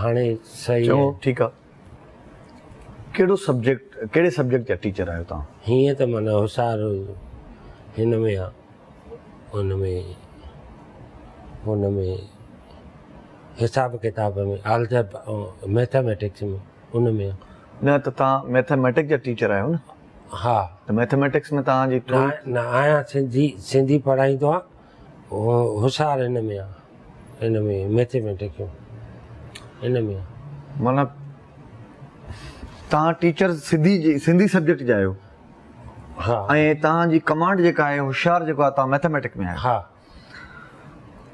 हाणे सही चलो ठीक है केड़ो सब्जेक्ट केड़े सब्जेक्ट जा टीचर आयो ता हीअं त माना होशियार हिन में आहे हुन में हिसाब किताब में अलजेब्रा मैथमेटिक्स में उन में न त ता मैथमेटिक्स जा टीचर आयो न हा त मैथमेटिक्स में ता जी न आहियां सिंधी पढ़ाईंदो आहे होशियार हिन में आहे हिन में मैथमेटिक्स में हिन में माना ता टीचर सिंधी सब्जेक्ट जा आयो हा ऐं तव्हां जी कमांड जेका आहे होशियार जेको आहे तव्हां मैथमेटिक्स में आहियो हा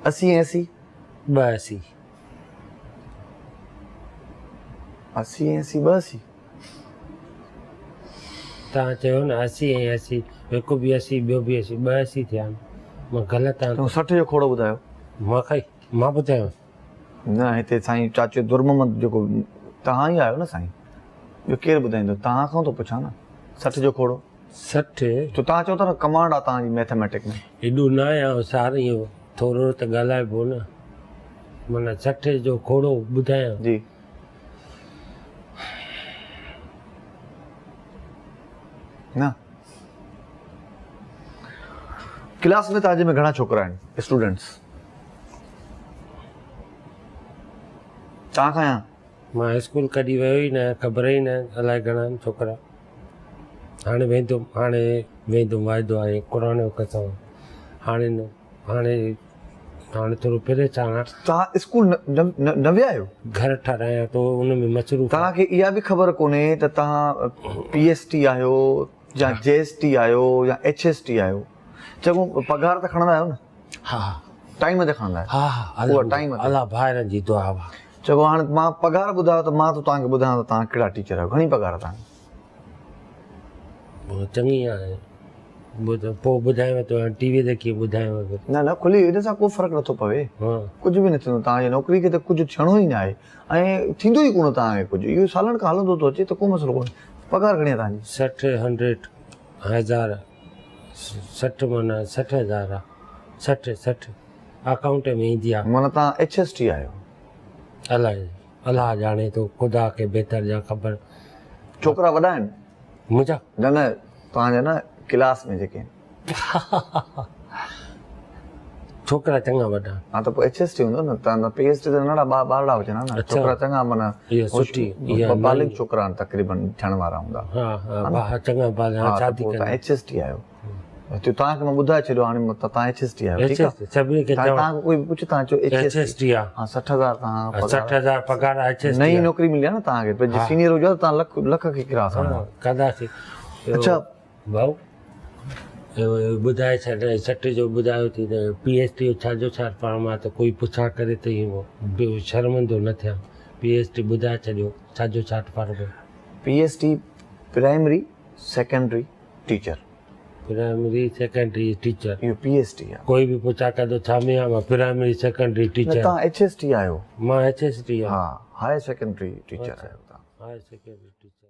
80 80 82 80 80 82 तव्हां चयो न 80 ऐं 80 हिकु बि 80 ॿियो बि 80 82 थिया आहिनि मां ग़लति आहियां 60 जो खोड़ो ॿुधायो मां ॿुधायो न हिते साईं चाचो दुर्ममद जेको तव्हां ई आहियो न साईं ॿियो केरु ॿुधाईंदो तव्हां खां थो पुछां न 60 जो खोड़ो 60 तो तव्हां चओ था न कमांड आहे तव्हांजी मैथमेटिक्स में एॾो न आहियां होशियार इहो थोरो त ॻाल्हाइबो न माना 60 जो खोड़ो ॿुधायां जी न क्लास में तव्हांजे में घणा छोकिरा आहिनि स्टूडेंट्स तव्हां खां आहियां मां स्कूल कॾहिं वियो ई न ख़बर ई न अलाए घणा आहिनि छोकिरा हाणे वेंदुमि वाइदो आहे क़ुर जो कसम हाणे न हाणे थोरो परेशान आहे तव्हां स्कूल न विया आहियो घर ठारायां थो उन में मसरूफ़ तव्हांखे इहा बि ख़बर कोन्हे त तव्हां PST आहियो या JST आहियो या HST आहियो चङो पघार त खणंदा आहियो न हा टाइम ते खणंदा आहियो हा उहा टाइम ते अलाह ॿाहिरनि जी दुआ आहे चङो हाणे मां पघार ॿुधायो त मां त तव्हांखे ॿुधायां त तव्हां कहिड़ा टीचर आहियो घणी पघार आहे तव्हांजी चङी आहे पोइ ॿुधायांव थो टीवीअ ते कीअं ॿुधायांव न न खुली हिन सां को फ़र्क़ु नथो पवे कुझु बि न थींदो तव्हांजी नौकिरी खे त कुझु थियणो ई न आहे ऐं थींदो ई कोन तव्हांखे कुझु इहो सालनि खां हलंदो थो अचे त को मसइलो कोन्हे पघार घणी आहे तव्हांजी 60 माना 60,000 आहे 60 अकाउंट में ईंदी आहे माना तव्हां HST आहियो अलाह ॼाणे थो ख़ुदा खे बहितर जा ख़बर छोकिरा वॾा आहिनि मुंहिंजा न तव्हांजा न क्लास में जेके छोकिरा चङा वॾा हा त पोइ HST हूंदो न तव्हां PST त नंढा ॿारड़ा हुजनि हा न छोकिरा चङा माना बालिग छोकिरा आहिनि तक़रीबन थियण वारा हूंदा हा चङा शादी HST आहियो तव्हांखे मां ॿुधाए छॾियो हाणे तव्हां HST आहियो ठीकु आहे सभिनी खे तव्हां कोई पुछे तव्हां चओ HST आहे हा 60,000 तव्हां 60,000 पघार आहे नई नौकिरी मिली आहे न तव्हांखे पंहिंजी सीनियर हुजो तव्हां लख खे क्रास कंदासीं अच्छा भाऊ ॿुधाए छॾ 60 जो ॿुधायो थी त PST जो छाजो छा पढ़ां त कोई पुछा करे त ॿियो शर्मिंदो न थियां PST ॿुधाए छॾियो छाजो छा पढ़बो PST primary secondary teacher primary secondary teacher इहो PST आहे कोई बि पुछा कंदो छा में आहे मां प्राइमरी सेकेंडरी टीचर तव्हां HST आहियो मां HST हा हायर सेकेंडरी टीचर आहियो तव्हां हायर सेकेंडरी टीचर